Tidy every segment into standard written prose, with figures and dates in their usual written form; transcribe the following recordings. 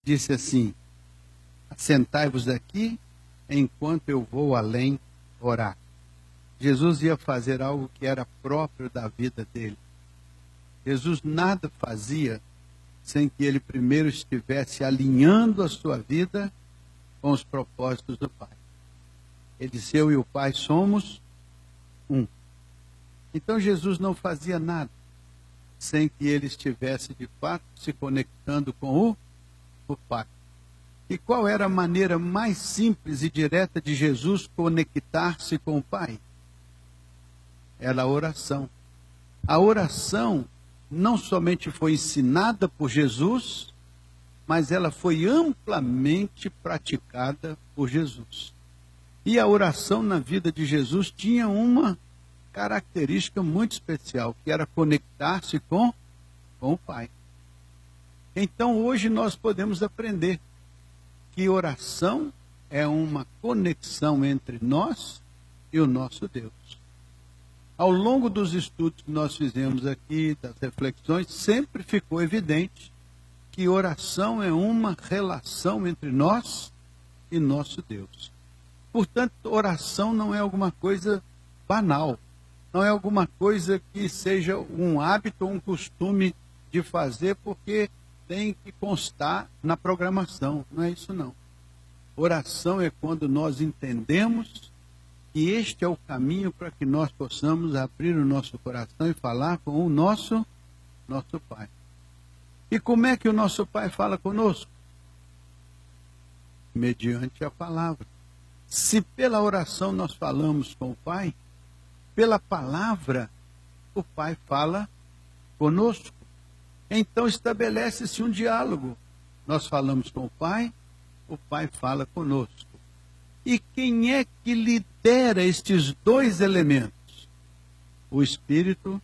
disse assim: assentai-vos aqui enquanto eu vou além orar. Jesus ia fazer algo que era próprio da vida dele. Jesus nada fazia sem que ele primeiro estivesse alinhando a sua vida com os propósitos do Pai. Ele disse: eu e o Pai somos um. Então Jesus não fazia nada sem que ele estivesse de fato se conectando com o Pai. E qual era a maneira mais simples e direta de Jesus conectar-se com o Pai? Era a oração. A oração não somente foi ensinada por Jesus, mas ela foi amplamente praticada por Jesus. E a oração na vida de Jesus tinha uma característica muito especial, que era conectar-se com o Pai. Então hoje nós podemos aprender que oração é uma conexão entre nós e o nosso Deus. Ao longo dos estudos que nós fizemos aqui, das reflexões, sempre ficou evidente que oração é uma relação entre nós e nosso Deus. Portanto, oração não é alguma coisa banal, não é alguma coisa que seja um hábito ou um costume de fazer porque tem que constar na programação. Não é isso não. Oração é quando nós entendemos que este é o caminho para que nós possamos abrir o nosso coração e falar com o nosso Pai. E como é que o nosso Pai fala conosco? Mediante a palavra. Se pela oração nós falamos com o Pai, pela palavra o Pai fala conosco. Então estabelece-se um diálogo. Nós falamos com o Pai fala conosco. E quem é que lidera estes dois elementos? O Espírito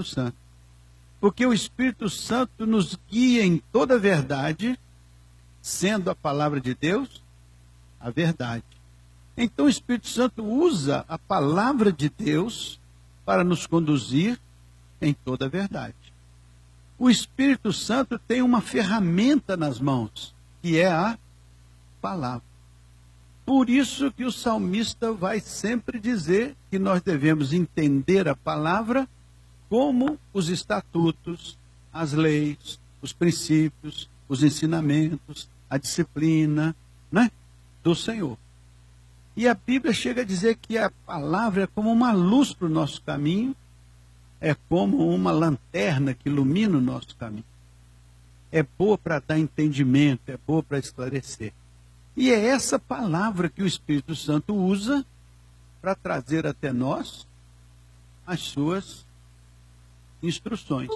Santo. Porque o Espírito Santo nos guia em toda a verdade, sendo a palavra de Deus a verdade. Então o Espírito Santo usa a palavra de Deus para nos conduzir em toda a verdade. O Espírito Santo tem uma ferramenta nas mãos, que é a palavra. Por isso que o salmista vai sempre dizer que nós devemos entender a palavra como os estatutos, as leis, os princípios, os ensinamentos, a disciplina, né, do Senhor. E a Bíblia chega a dizer que a palavra é como uma luz para o nosso caminho, é como uma lanterna que ilumina o nosso caminho. É boa para dar entendimento, é boa para esclarecer. E é essa palavra que o Espírito Santo usa para trazer até nós as suas instruções.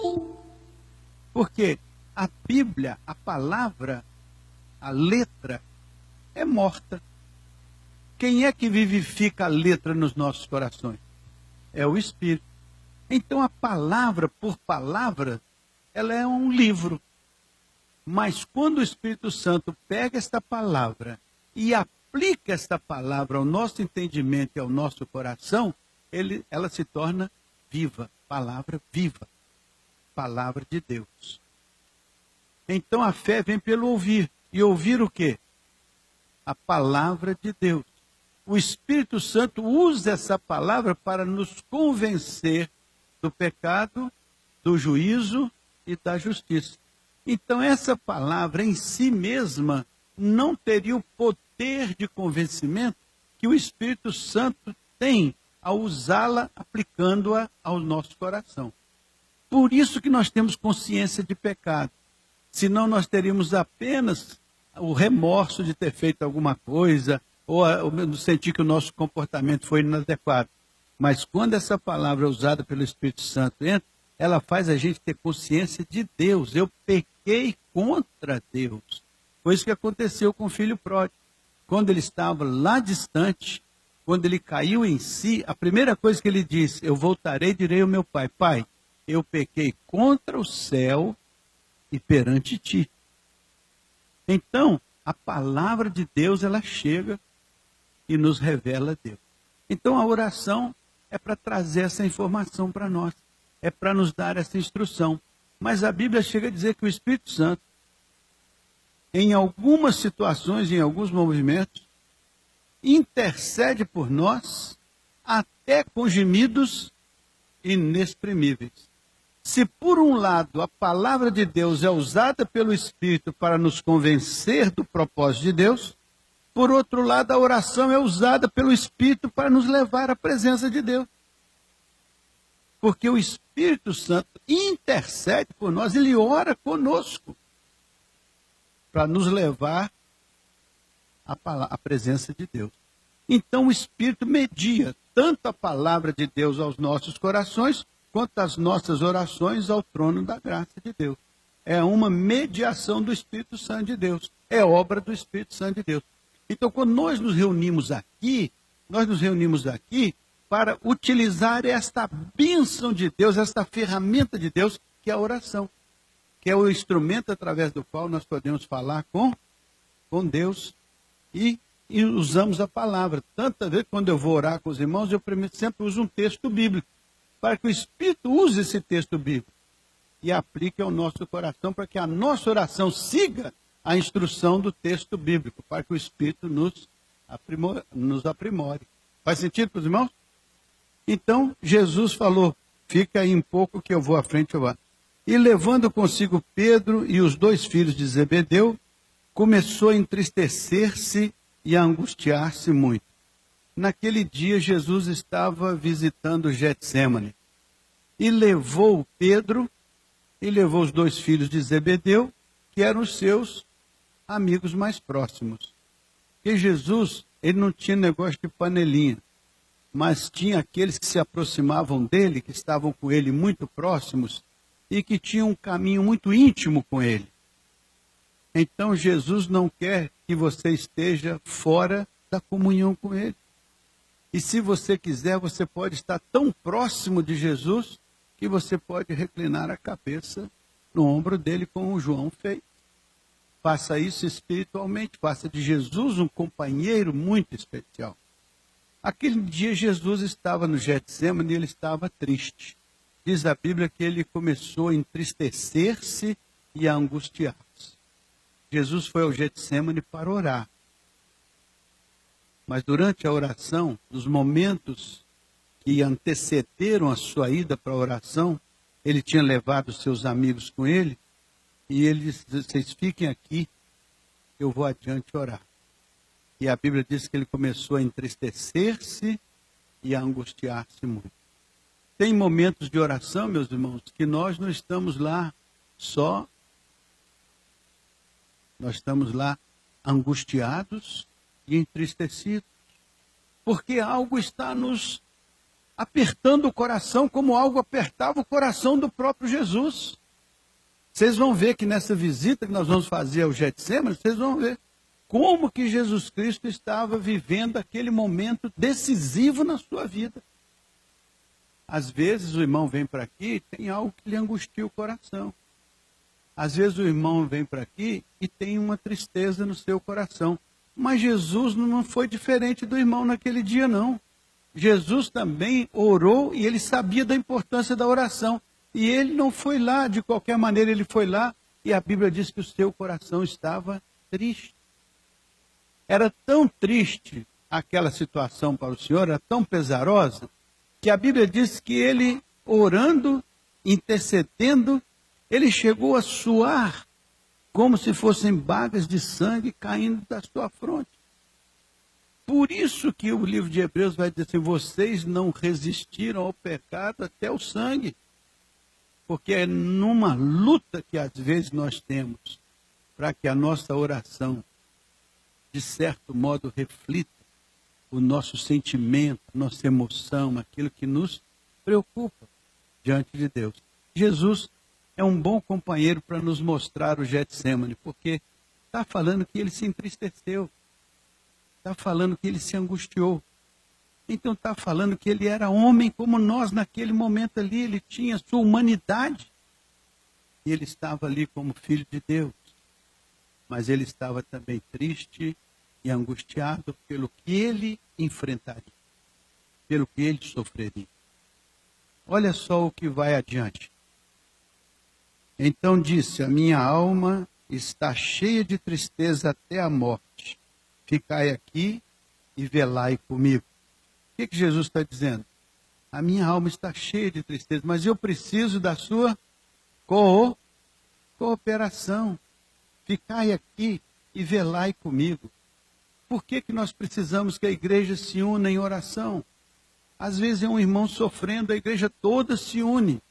Porque a Bíblia, a palavra, a letra, é morta. Quem é que vivifica a letra nos nossos corações? É o Espírito. Então a palavra por palavra, ela é um livro. Mas quando o Espírito Santo pega esta palavra e aplica esta palavra ao nosso entendimento e ao nosso coração, ela se torna viva, palavra viva, palavra de Deus. Então a fé vem pelo ouvir. E ouvir o quê? A palavra de Deus. O Espírito Santo usa essa palavra para nos convencer do pecado, do juízo e da justiça. Então essa palavra em si mesma não teria o poder de convencimento que o Espírito Santo tem ao usá-la, aplicando-a ao nosso coração. Por isso que nós temos consciência de pecado. Senão nós teríamos apenas o remorso de ter feito alguma coisa, ou sentir que o nosso comportamento foi inadequado. Mas quando essa palavra é usada pelo Espírito Santo entra, ela faz a gente ter consciência de Deus. Eu pequei contra Deus. Foi isso que aconteceu com o filho pródigo. Quando ele estava lá distante, quando ele caiu em si, a primeira coisa que ele disse: eu voltarei e direi ao meu pai: Pai, eu pequei contra o céu e perante ti. Então, a palavra de Deus, ela chega e nos revela Deus. Então, a oração é para trazer essa informação para nós. É para nos dar essa instrução. Mas a Bíblia chega a dizer que o Espírito Santo, em algumas situações, em alguns movimentos, intercede por nós até com gemidos inexprimíveis. Se por um lado a palavra de Deus é usada pelo Espírito para nos convencer do propósito de Deus, por outro lado a oração é usada pelo Espírito para nos levar à presença de Deus. Porque o Espírito Santo intercede por nós, ele ora conosco para nos levar à presença de Deus. Então o Espírito media tanto a palavra de Deus aos nossos corações, quanto as nossas orações ao trono da graça de Deus. É uma mediação do Espírito Santo de Deus. É obra do Espírito Santo de Deus. Então, quando nós nos reunimos aqui para utilizar esta bênção de Deus, esta ferramenta de Deus, que é a oração, que é o instrumento através do qual nós podemos falar com Deus e usamos a palavra. Tantas vezes, quando eu vou orar com os irmãos, eu sempre uso um texto bíblico, para que o Espírito use esse texto bíblico e aplique ao nosso coração, para que a nossa oração siga a instrução do texto bíblico, para que o Espírito nos aprimore. Faz sentido para os irmãos? Então, Jesus falou, fica aí um pouco que eu vou à frente. E levando consigo Pedro e os 2 filhos de Zebedeu, começou a entristecer-se e a angustiar-se muito. Naquele dia, Jesus estava visitando Getsêmani. E levou Pedro e levou os 2 filhos de Zebedeu, que eram os seus amigos mais próximos. Porque Jesus, ele não tinha negócio de panelinha, mas tinha aqueles que se aproximavam dele, que estavam com ele muito próximos, e que tinham um caminho muito íntimo com ele. Então Jesus não quer que você esteja fora da comunhão com ele. E se você quiser, você pode estar tão próximo de Jesus que você pode reclinar a cabeça no ombro dele, como o João fez. Faça isso espiritualmente, faça de Jesus um companheiro muito especial. Aquele dia Jesus estava no Getsêmani e ele estava triste. Diz a Bíblia que ele começou a entristecer-se e a angustiar-se. Jesus foi ao Getsêmani para orar. Mas durante a oração, nos momentos que antecederam a sua ida para a oração, ele tinha levado seus amigos com ele, e ele disse, vocês fiquem aqui, eu vou adiante orar. E a Bíblia diz que ele começou a entristecer-se e a angustiar-se muito. Tem momentos de oração, meus irmãos, que nós não estamos lá só, nós estamos lá angustiados e entristecidos, porque algo está nos apertando o coração, como algo apertava o coração do próprio Jesus. Vocês vão ver que nessa visita que nós vamos fazer ao Getsêmani, vocês vão ver como que Jesus Cristo estava vivendo aquele momento decisivo na sua vida. Às vezes o irmão vem para aqui e tem algo que lhe angustia o coração. Às vezes o irmão vem para aqui e tem uma tristeza no seu coração. Mas Jesus não foi diferente do irmão naquele dia, não. Jesus também orou e ele sabia da importância da oração. E ele não foi lá, de qualquer maneira ele foi lá, e a Bíblia diz que o seu coração estava triste. Era tão triste aquela situação para o Senhor, era tão pesarosa, que a Bíblia diz que ele, orando, intercedendo, ele chegou a suar, como se fossem bagas de sangue caindo da sua fronte. Por isso que o livro de Hebreus vai dizer assim, vocês não resistiram ao pecado até o sangue. Porque é numa luta que às vezes nós temos, para que a nossa oração, de certo modo, reflita o nosso sentimento, nossa emoção, aquilo que nos preocupa diante de Deus. Jesus é um bom companheiro para nos mostrar o Getsêmani, porque está falando que ele se entristeceu, está falando que ele se angustiou. Então está falando que ele era homem como nós naquele momento ali, ele tinha sua humanidade. E ele estava ali como filho de Deus. Mas ele estava também triste e angustiado pelo que ele enfrentaria, pelo que ele sofreria. Olha só o que vai adiante. Então disse, a minha alma está cheia de tristeza até a morte. Ficai aqui e velai comigo. O que Jesus está dizendo? A minha alma está cheia de tristeza, mas eu preciso da sua cooperação. Ficai aqui e velai comigo. Por que nós precisamos que a igreja se una em oração? Às vezes é um irmão sofrendo, a igreja toda se une.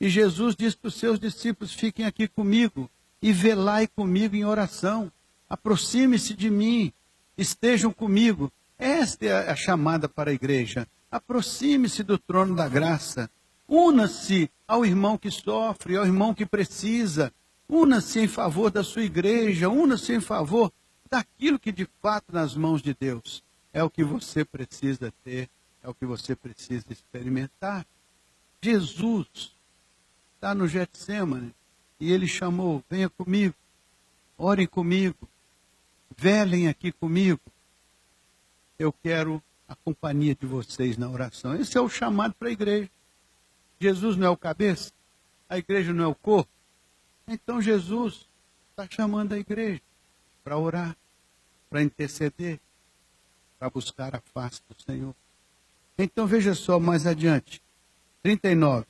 E Jesus diz para os seus discípulos, fiquem aqui comigo e velai comigo em oração. Aproxime-se de mim, estejam comigo. Esta é a chamada para a igreja. Aproxime-se do trono da graça. Una-se ao irmão que sofre, ao irmão que precisa. Una-se em favor da sua igreja, una-se em favor daquilo que de fato nas mãos de Deus é o que você precisa ter, é o que você precisa experimentar. Jesus está no Getsêmani e ele chamou, venha comigo, orem comigo, velem aqui comigo. Eu quero a companhia de vocês na oração. Esse é o chamado para a igreja. Jesus não é o cabeça, a igreja não é o corpo. Então Jesus está chamando a igreja para orar, para interceder, para buscar a face do Senhor. Então veja só mais adiante, 39.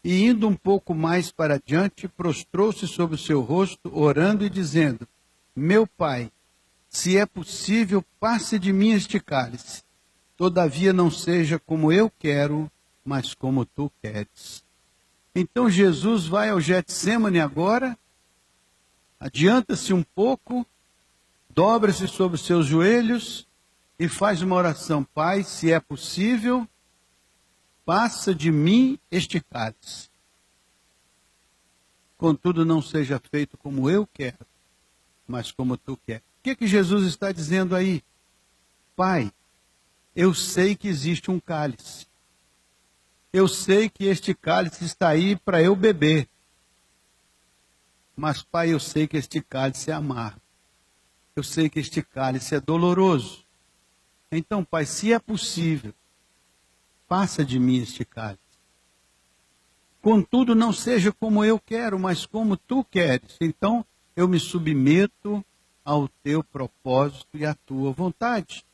E indo um pouco mais para adiante, prostrou-se sobre o seu rosto, orando e dizendo, meu Pai, se é possível, passe de mim este cálice. Todavia não seja como eu quero, mas como tu queres. Então Jesus vai ao Getsêmani agora, adianta-se um pouco, dobra-se sobre os seus joelhos e faz uma oração. Pai, se é possível, passa de mim este cálice. Contudo, não seja feito como eu quero, mas como tu queres. O que Jesus está dizendo aí? Pai, eu sei que existe um cálice. Eu sei que este cálice está aí para eu beber. Mas, Pai, eu sei que este cálice é amargo. Eu sei que este cálice é doloroso. Então, Pai, se é possível, passa de mim este cálice. Contudo, não seja como eu quero, mas como tu queres. Então, eu me submeto ao teu propósito e à tua vontade.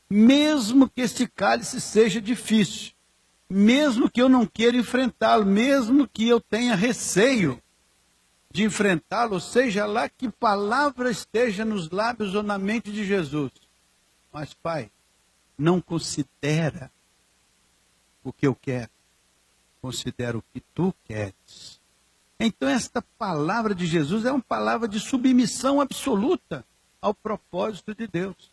Mesmo que este cálice seja difícil, mesmo que eu não queira enfrentá-lo, mesmo que eu tenha receio de enfrentá-lo, seja lá que palavra esteja nos lábios ou na mente de Jesus. Mas, Pai, não considera o que eu quero, considera o que tu queres. Então, esta palavra de Jesus é uma palavra de submissão absoluta ao propósito de Deus.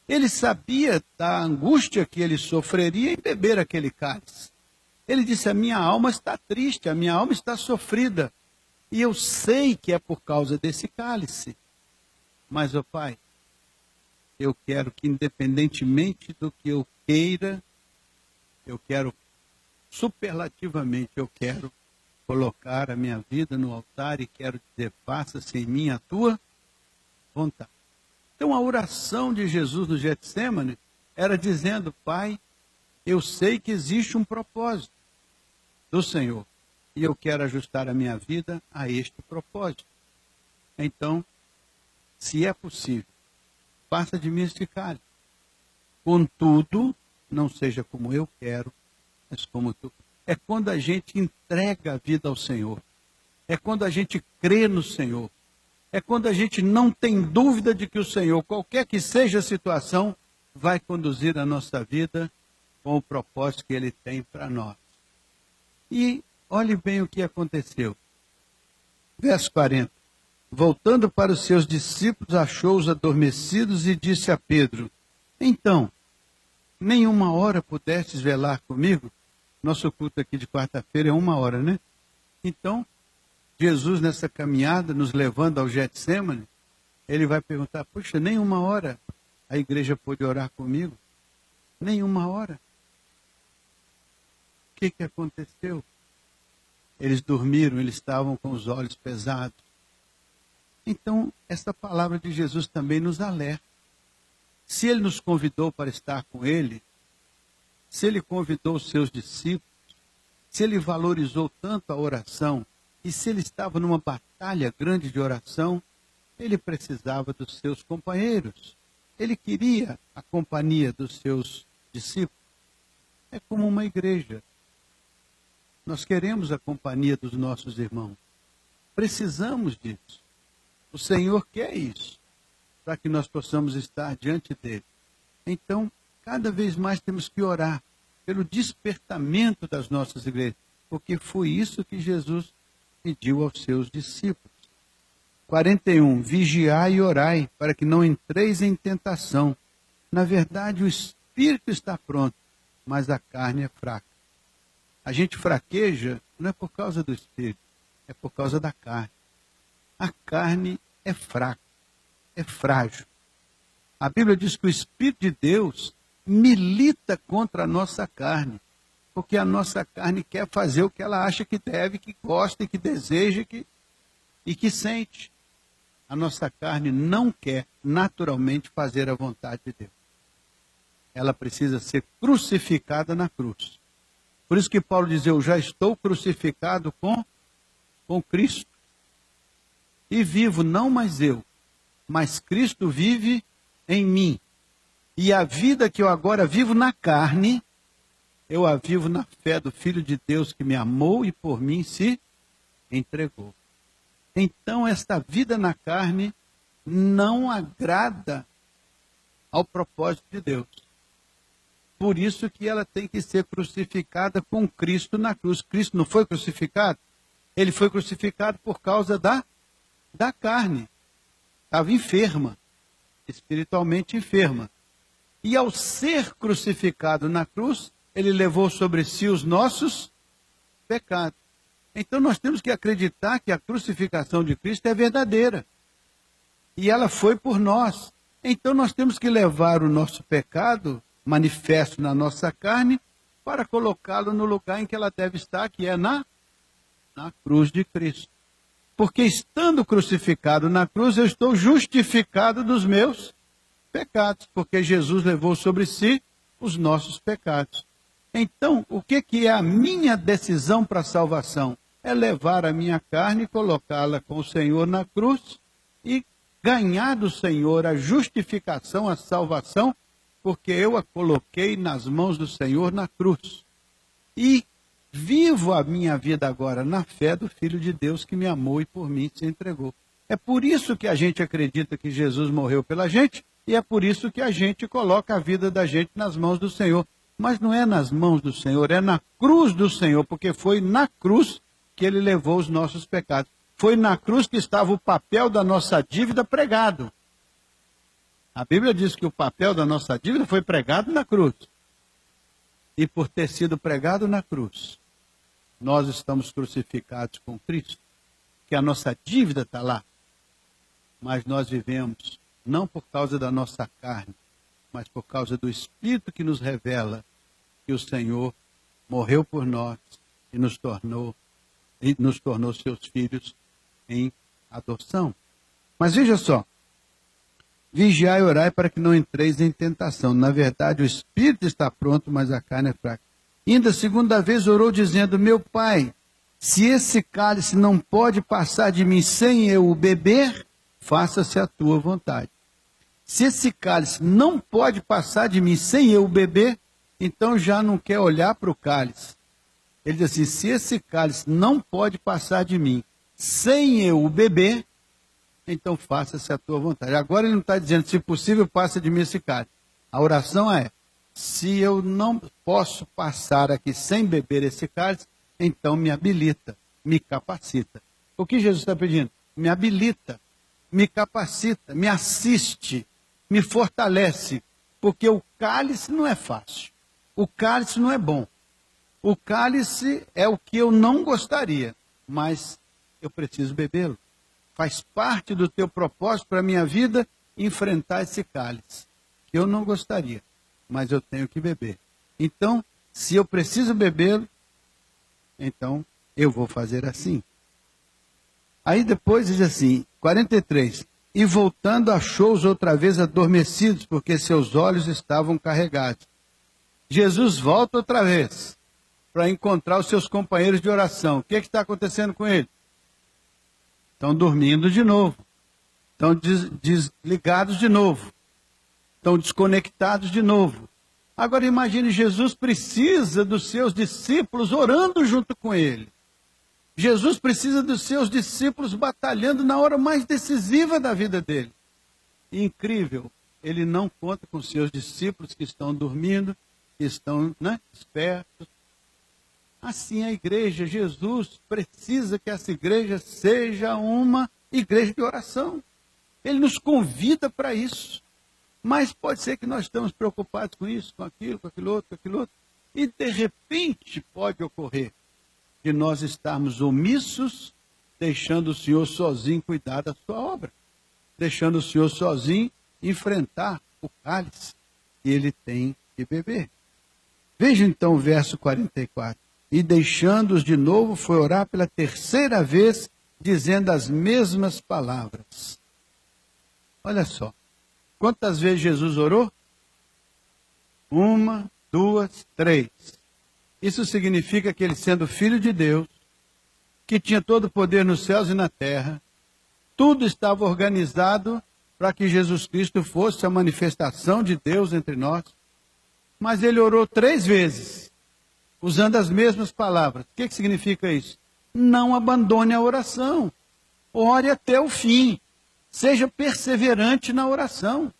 Ele sabia da angústia que ele sofreria em beber aquele cálice. Ele disse, a minha alma está triste, a minha alma está sofrida. E eu sei que é por causa desse cálice. Mas, ó Pai, eu quero que independentemente do que eu queira, eu quero, superlativamente, eu quero colocar a minha vida no altar e quero dizer, faça-se em mim a tua vontade. Então a oração de Jesus no Getsêmani era dizendo, Pai, eu sei que existe um propósito do Senhor e eu quero ajustar a minha vida a este propósito. Então, se é possível, passa de mim este cálice. Contudo, não seja como eu quero, mas como tu. É quando a gente entrega a vida ao Senhor. É quando a gente crê no Senhor. É quando a gente não tem dúvida de que o Senhor, qualquer que seja a situação, vai conduzir a nossa vida com o propósito que Ele tem para nós. E olhe bem o que aconteceu. Verso 40. Voltando para os seus discípulos, achou-os adormecidos e disse a Pedro, então, nenhuma hora pudestes velar comigo? Nosso culto aqui de quarta-feira é 1 hora, né? Então, Jesus nessa caminhada, nos levando ao Getsêmani, ele vai perguntar, puxa, nem 1 hora a igreja pôde orar comigo? Nem 1 hora. O que aconteceu? Eles dormiram, eles estavam com os olhos pesados. Então, essa palavra de Jesus também nos alerta. Se ele nos convidou para estar com ele, se ele convidou os seus discípulos, se ele valorizou tanto a oração que se ele estava numa batalha grande de oração, ele precisava dos seus companheiros. Ele queria a companhia dos seus discípulos. É como uma igreja. Nós queremos a companhia dos nossos irmãos. Precisamos disso. O Senhor quer isso, para que nós possamos estar diante dele. Então, cada vez mais temos que orar pelo despertamento das nossas igrejas, porque foi isso que Jesus pediu aos seus discípulos. 41. Vigiai e orai, para que não entreis em tentação. Na verdade, o espírito está pronto, mas a carne é fraca. A gente fraqueja não é por causa do espírito, é por causa da carne. A carne é fraca, é frágil. A Bíblia diz que o Espírito de Deus milita contra a nossa carne, porque a nossa carne quer fazer o que ela acha que deve, que gosta, que deseja e que sente. A nossa carne não quer naturalmente fazer a vontade de Deus. Ela precisa ser crucificada na cruz. Por isso que Paulo diz, eu já estou crucificado com Cristo. E vivo não mais eu, mas Cristo vive em mim. E a vida que eu agora vivo na carne, eu a vivo na fé do Filho de Deus que me amou e por mim se entregou. Então esta vida na carne não agrada ao propósito de Deus. Por isso que ela tem que ser crucificada com Cristo na cruz. Cristo não foi crucificado? Ele foi crucificado por causa da carne. Estava enferma, espiritualmente enferma. E ao ser crucificado na cruz, ele levou sobre si os nossos pecados. Então nós temos que acreditar que a crucificação de Cristo é verdadeira. E ela foi por nós. Então nós temos que levar o nosso pecado manifesto na nossa carne para colocá-lo no lugar em que ela deve estar, que é na cruz de Cristo. Porque estando crucificado na cruz, eu estou justificado dos meus pecados, porque Jesus levou sobre si os nossos pecados. Então, o que é a minha decisão para a salvação? É levar a minha carne e colocá-la com o Senhor na cruz e ganhar do Senhor a justificação, a salvação, porque eu a coloquei nas mãos do Senhor na cruz. E vivo a minha vida agora na fé do Filho de Deus que me amou e por mim se entregou. É por isso que a gente acredita que Jesus morreu pela gente e é por isso que a gente coloca a vida da gente nas mãos do Senhor. Mas não é nas mãos do Senhor, é na cruz do Senhor, porque foi na cruz que ele levou os nossos pecados. Foi na cruz que estava o papel da nossa dívida pregado. A Bíblia diz que o papel da nossa dívida foi pregado na cruz. E por ter sido pregado na cruz, nós estamos crucificados com Cristo, que a nossa dívida está lá. Mas nós vivemos, não por causa da nossa carne, mas por causa do Espírito que nos revela que o Senhor morreu por nós e nos tornou seus filhos em adoção. Mas veja só, vigiai e orai para que não entreis em tentação. Na verdade, o espírito está pronto, mas a carne é fraca. Ainda a segunda vez orou dizendo, meu Pai, se esse cálice não pode passar de mim sem eu o beber, faça-se a tua vontade. Se esse cálice não pode passar de mim sem eu o beber, então já não quer olhar para o cálice. Ele diz assim, se esse cálice não pode passar de mim sem eu o beber, então faça-se a tua vontade. Agora ele não está dizendo, se possível, passa de mim esse cálice. A oração é, se eu não posso passar aqui sem beber esse cálice, então me habilita, me capacita. O que Jesus está pedindo? Me habilita, me capacita, me assiste, me fortalece, porque o cálice não é fácil. O cálice não é bom. O cálice é o que eu não gostaria, mas eu preciso bebê-lo. Faz parte do teu propósito para a minha vida enfrentar esse cálice, que eu não gostaria, mas eu tenho que beber. Então, se eu preciso bebê-lo, então eu vou fazer assim. Aí depois diz assim, 43, e voltando achou-os outra vez adormecidos, porque seus olhos estavam carregados. Jesus volta outra vez para encontrar os seus companheiros de oração. O que está acontecendo com ele? Estão dormindo de novo. Estão desligados de novo. Estão desconectados de novo. Agora imagine, Jesus precisa dos seus discípulos orando junto com ele. Jesus precisa dos seus discípulos batalhando na hora mais decisiva da vida dele. E incrível, ele não conta com seus discípulos que estão dormindo, que estão espertos. Assim a igreja, Jesus precisa que essa igreja seja uma igreja de oração. Ele nos convida para isso. Mas pode ser que nós estamos preocupados com isso, com aquilo outro. E de repente pode ocorrer de nós estarmos omissos, deixando o Senhor sozinho cuidar da sua obra. Deixando o Senhor sozinho enfrentar o cálice que ele tem que beber. Veja então o verso 44. E deixando-os de novo, foi orar pela terceira vez, dizendo as mesmas palavras. Olha só. Quantas vezes Jesus orou? 1, 2, 3. Isso significa que ele, sendo filho de Deus, que tinha todo o poder nos céus e na terra, tudo estava organizado para que Jesus Cristo fosse a manifestação de Deus entre nós. Mas ele orou 3 vezes, usando as mesmas palavras. O que significa isso? Não abandone a oração. Ore até o fim. Seja perseverante na oração.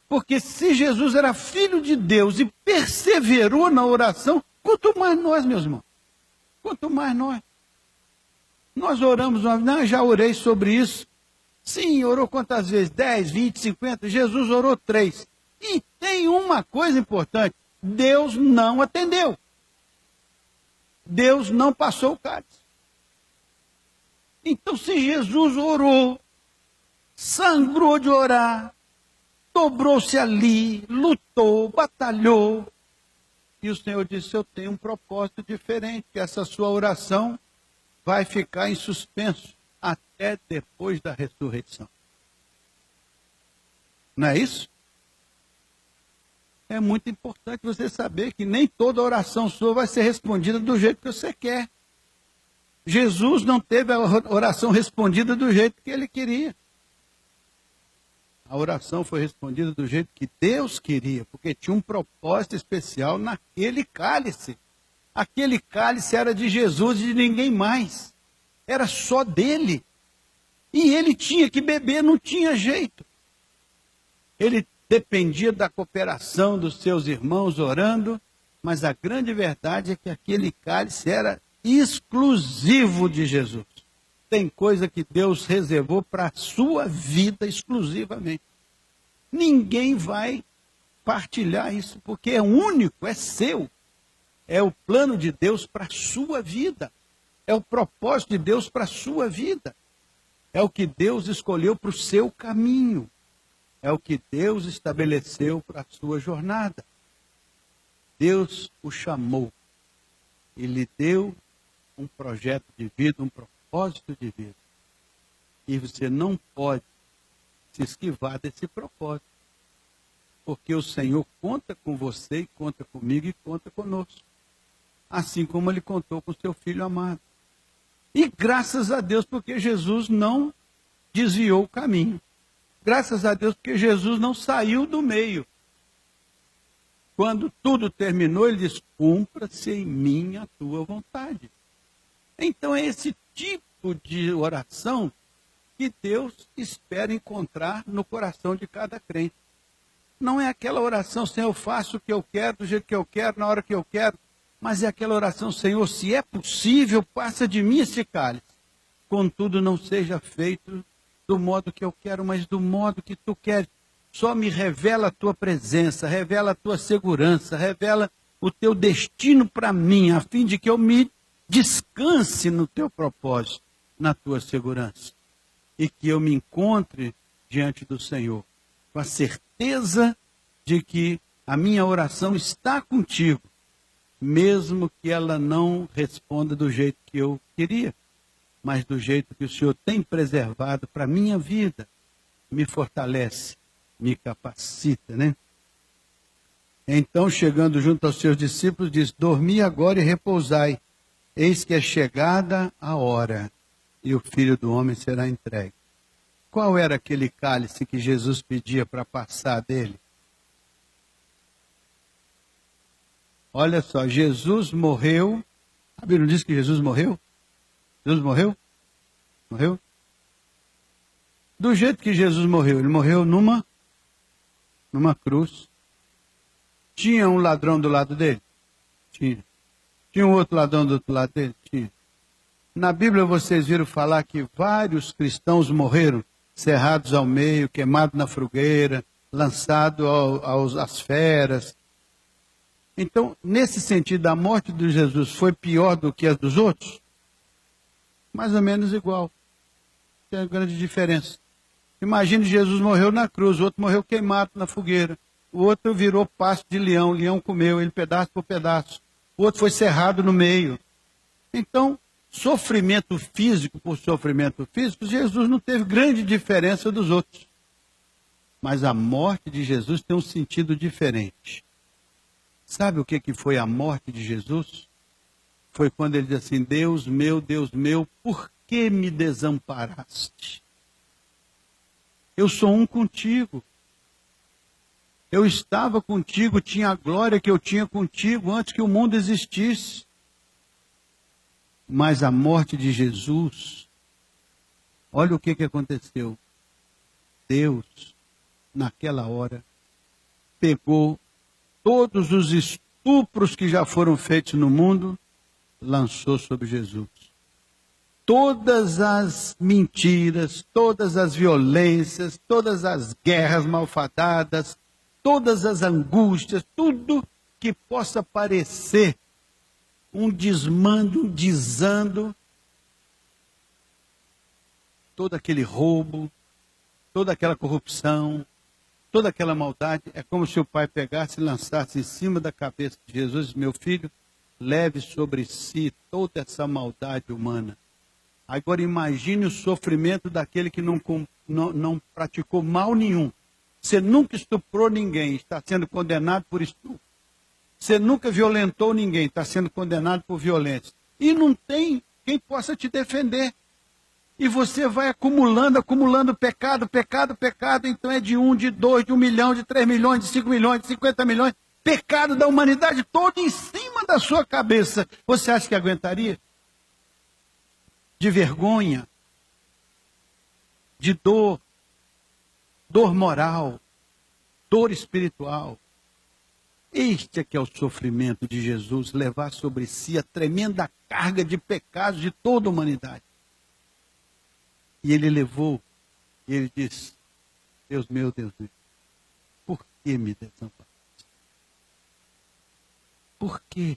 Porque se Jesus era filho de Deus e perseverou na oração, quanto mais nós, meus irmãos. Quanto mais nós. Nós oramos, já orei sobre isso. Sim, orou quantas vezes? 10, 20, 50. Jesus orou 3. E tem uma coisa importante. Deus não atendeu. Deus não passou o cálice. Então, se Jesus orou, sangrou de orar, dobrou-se ali, lutou, batalhou, e o Senhor disse, eu tenho um propósito diferente, que essa sua oração vai ficar em suspenso até depois da ressurreição. Não é isso? É muito importante você saber que nem toda oração sua vai ser respondida do jeito que você quer. Jesus não teve a oração respondida do jeito que ele queria. A oração foi respondida do jeito que Deus queria, porque tinha um propósito especial naquele cálice. Aquele cálice era de Jesus e de ninguém mais. Era só dele. E ele tinha que beber, não tinha jeito. Ele dependia da cooperação dos seus irmãos orando, mas a grande verdade é que aquele cálice era exclusivo de Jesus. Tem coisa que Deus reservou para a sua vida exclusivamente. Ninguém vai partilhar isso, porque é único, é seu. É o plano de Deus para a sua vida. É o propósito de Deus para a sua vida. É o que Deus escolheu para o seu caminho. É o que Deus estabeleceu para a sua jornada. Deus o chamou e lhe deu um projeto de vida, um propósito de vida. E você não pode se esquivar desse propósito. Porque o Senhor conta com você, e conta comigo e conta conosco. Assim como ele contou com seu filho amado. E graças a Deus porque Jesus não desviou o caminho. Graças a Deus porque Jesus não saiu do meio. Quando tudo terminou, ele diz, cumpra-se em mim a tua vontade. Então é esse tipo de oração que Deus espera encontrar no coração de cada crente. Não é aquela oração, Senhor, eu faço o que eu quero, do jeito que eu quero, na hora que eu quero. Mas é aquela oração, Senhor, se é possível, passa de mim esse cálice. Contudo, não seja feito do modo que eu quero, mas do modo que tu queres. Só me revela a tua presença, revela a tua segurança, revela o teu destino para mim, a fim de que eu me descanse no teu propósito, na tua segurança. E que eu me encontre diante do Senhor, com a certeza de que a minha oração está contigo, mesmo que ela não responda do jeito que eu queria, mas do jeito que o Senhor tem preservado para a minha vida, me fortalece, me capacita, né? Então, chegando junto aos seus discípulos, diz, dormi agora e repousai, eis que é chegada a hora. e o Filho do Homem será entregue. Qual era aquele cálice que Jesus pedia para passar dele? Olha só, Jesus morreu. A Bíblia não diz que Jesus morreu? Jesus morreu? Morreu? Do jeito que Jesus morreu, ele morreu numa cruz. Tinha um ladrão do lado dele? Tinha. Tinha um outro ladrão do outro lado dele? Tinha. Na Bíblia vocês viram falar que vários cristãos morreram, cerrados ao meio, queimados na fogueira, lançados às feras. Então, nesse sentido, a morte de Jesus foi pior do que a dos outros? Mais ou menos igual. Tem uma grande diferença. Imagine, Jesus morreu na cruz, o outro morreu queimado na fogueira. O outro virou pasto de leão, o leão comeu ele pedaço por pedaço. O outro foi cerrado no meio. Então, sofrimento físico por sofrimento físico, Jesus não teve grande diferença dos outros. Mas a morte de Jesus tem um sentido diferente. Sabe o que foi a morte de Jesus? Foi quando ele diz assim: Deus meu, por que me desamparaste? Eu sou um contigo. Eu estava contigo, tinha a glória que eu tinha contigo antes que o mundo existisse. Mas a morte de Jesus, olha o que aconteceu. Deus, naquela hora, pegou todos os estupros que já foram feitos no mundo, lançou sobre Jesus. Todas as mentiras, todas as violências, todas as guerras malfadadas, todas as angústias, tudo que possa parecer um desmando, um desando, todo aquele roubo, toda aquela corrupção, toda aquela maldade, é como se o pai pegasse e lançasse em cima da cabeça de Jesus: meu filho, leve sobre si toda essa maldade humana. Agora imagine o sofrimento daquele que não praticou mal nenhum. Você nunca estuprou ninguém, está sendo condenado por estupro. Você nunca violentou ninguém, está sendo condenado por violência. E não tem quem possa te defender. E você vai acumulando pecado. Então é de 1, de 2, de 1 milhão, de 3 milhões, de 5 milhões, de 50 milhões. Pecado da humanidade toda em cima da sua cabeça. Você acha que aguentaria? De vergonha, de dor moral, dor espiritual. Este é que é o sofrimento de Jesus, levar sobre si a tremenda carga de pecados de toda a humanidade. E ele levou, e ele disse: Deus meu, por que me desamparaste? Por quê?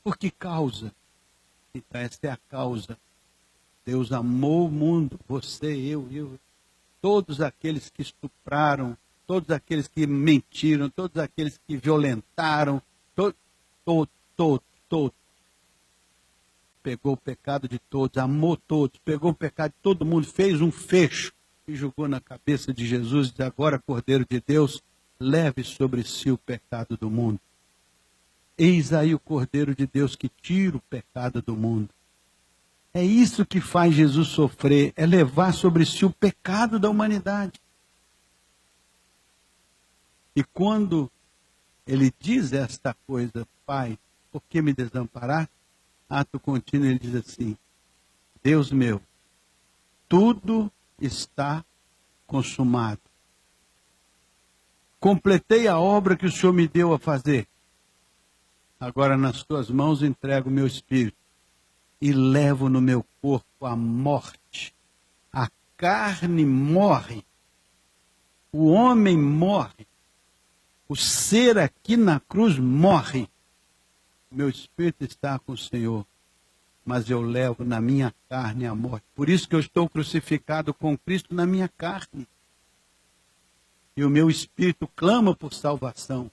Por que causa? Então esta é a causa. Deus amou o mundo, você, eu, todos aqueles que estupraram, todos aqueles que mentiram, todos aqueles que violentaram, todos. Pegou o pecado de todos, amou todos, pegou o pecado de todo mundo, fez um fecho e jogou na cabeça de Jesus e disse: agora, Cordeiro de Deus, leve sobre si o pecado do mundo. Eis aí o Cordeiro de Deus que tira o pecado do mundo. É isso que faz Jesus sofrer, é levar sobre si o pecado da humanidade. E quando ele diz esta coisa: Pai, por que me desamparaste? Ato contínuo, ele diz assim: Deus meu, tudo está consumado. Completei a obra que o Senhor me deu a fazer. Agora nas tuas mãos entrego o meu espírito e levo no meu corpo a morte. A carne morre, o homem morre, o ser aqui na cruz morre. Meu espírito está com o Senhor, mas eu levo na minha carne a morte. Por isso que eu estou crucificado com Cristo na minha carne. E o meu espírito clama por salvação.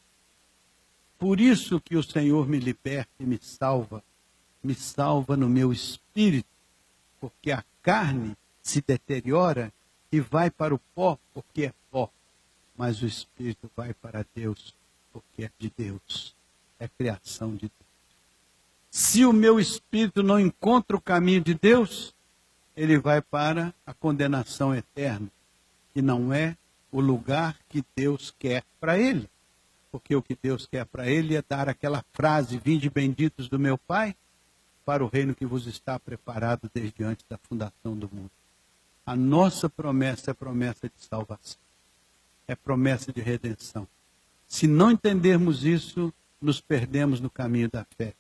Por isso que o Senhor me liberta e me salva no meu espírito, porque a carne se deteriora e vai para o pó, porque é pó, mas o espírito vai para Deus, porque é de Deus, é criação de Deus. Se o meu espírito não encontra o caminho de Deus, ele vai para a condenação eterna, que não é o lugar que Deus quer para ele. Porque o que Deus quer para ele é dar aquela frase: vinde benditos do meu Pai, para o reino que vos está preparado desde antes da fundação do mundo. A nossa promessa é promessa de salvação, é promessa de redenção. Se não entendermos isso, nos perdemos no caminho da fé.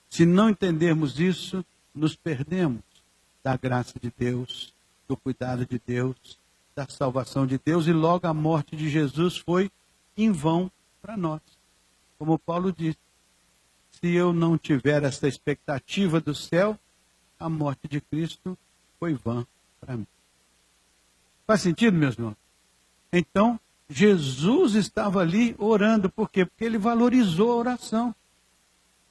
Se não entendermos isso, nos perdemos da graça de Deus, do cuidado de Deus, da salvação de Deus, e logo a morte de Jesus foi em vão para nós. Como Paulo disse, se eu não tiver essa expectativa do céu, a morte de Cristo foi vã para mim. Faz sentido, meus irmãos? Então, Jesus estava ali orando. Por quê? Porque ele valorizou a oração.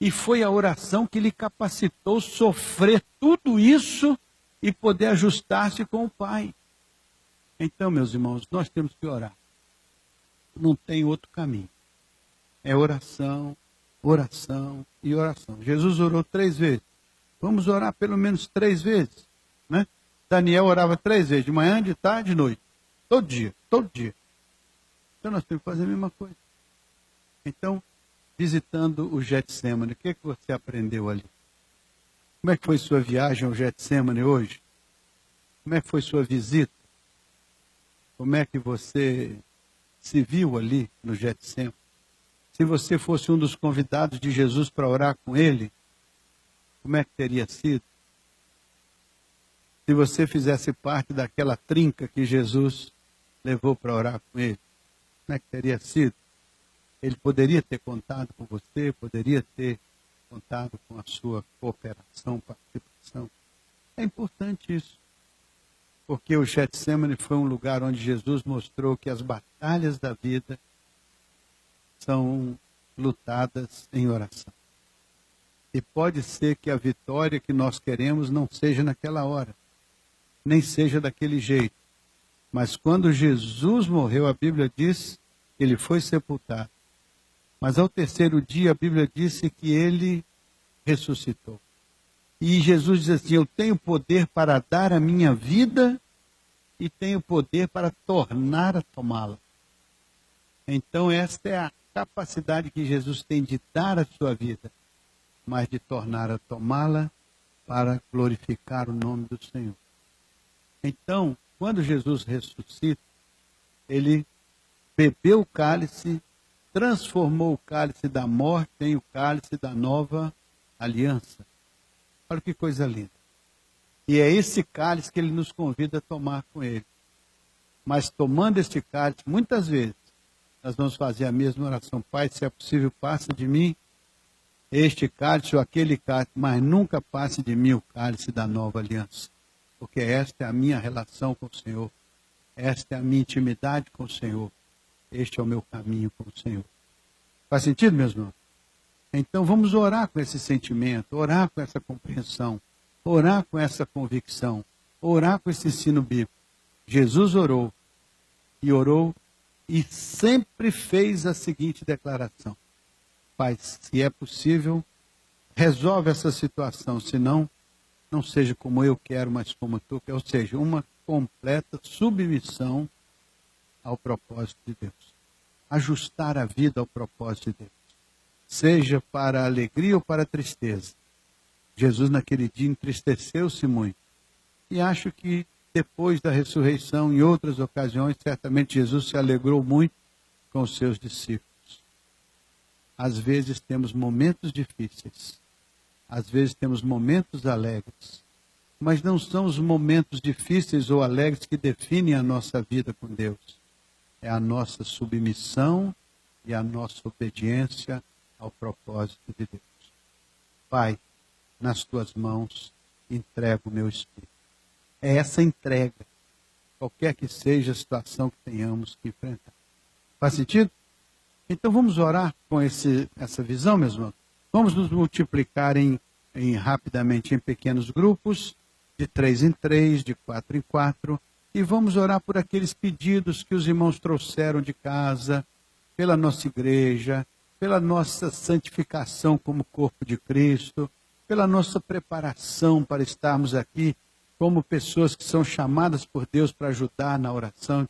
E foi a oração que lhe capacitou sofrer tudo isso e poder ajustar-se com o Pai. Então, meus irmãos, nós temos que orar. Não tem outro caminho. É oração, oração e oração. Jesus orou 3 vezes. Vamos orar pelo menos 3 vezes, né? Daniel orava 3 vezes, de manhã, de tarde, de noite. Todo dia, todo dia. Então nós temos que fazer a mesma coisa. Então, visitando o Getsemane, o que você aprendeu ali? Como é que foi sua viagem ao Getsemane hoje? Como é que foi sua visita? Como é que você se viu ali no Getsemane? Se você fosse um dos convidados de Jesus para orar com ele, como é que teria sido? Se você fizesse parte daquela trinca que Jesus levou para orar com ele, como é que teria sido? Ele poderia ter contado com você, poderia ter contado com a sua cooperação, participação. É importante isso, porque o Getsemane foi um lugar onde Jesus mostrou que as batalhas da vida são lutadas em oração. E pode ser que a vitória que nós queremos não seja naquela hora, nem seja daquele jeito. Mas quando Jesus morreu, a Bíblia diz que ele foi sepultado. Mas ao 3º dia, a Bíblia disse que ele ressuscitou. E Jesus diz assim: eu tenho poder para dar a minha vida e tenho poder para tornar a tomá-la. Então esta é a capacidade que Jesus tem de dar a sua vida, mas de tornar a tomá-la para glorificar o nome do Senhor. Então, quando Jesus ressuscita, ele bebeu o cálice, transformou o cálice da morte em o cálice da nova aliança. Olha que coisa linda. E é esse cálice que ele nos convida a tomar com ele. Mas tomando esse cálice, muitas vezes, nós vamos fazer a mesma oração: Pai, se é possível, passa de mim este cálice ou aquele cálice, mas nunca passe de mim o cálice da nova aliança. Porque esta é a minha relação com o Senhor. Esta é a minha intimidade com o Senhor. Este é o meu caminho com o Senhor. Faz sentido, meus irmãos? Então vamos orar com esse sentimento, orar com essa compreensão, orar com essa convicção, orar com esse ensino bíblico. Jesus orou e sempre fez a seguinte declaração: Pai, se é possível, resolve essa situação, senão não seja como eu quero, mas como tu quer. Ou seja, uma completa submissão ao propósito de Deus. Ajustar a vida ao propósito de Deus. Seja para a alegria ou para a tristeza. Jesus naquele dia entristeceu-se muito. E acho que depois da ressurreição, em outras ocasiões, certamente Jesus se alegrou muito com os seus discípulos. Às vezes temos momentos difíceis. Às vezes temos momentos alegres. Mas não são os momentos difíceis ou alegres que definem a nossa vida com Deus. É a nossa submissão e a nossa obediência ao propósito de Deus. Pai, nas tuas mãos entrego o meu espírito. É essa entrega, qualquer que seja a situação que tenhamos que enfrentar. Faz sentido? Então vamos orar com essa visão, meus irmãos. Vamos nos multiplicar rapidamente em pequenos grupos, de 3 em 3, de 4 em 4, e vamos orar por aqueles pedidos que os irmãos trouxeram de casa, pela nossa igreja, pela nossa santificação como corpo de Cristo, pela nossa preparação para estarmos aqui como pessoas que são chamadas por Deus para ajudar na oração,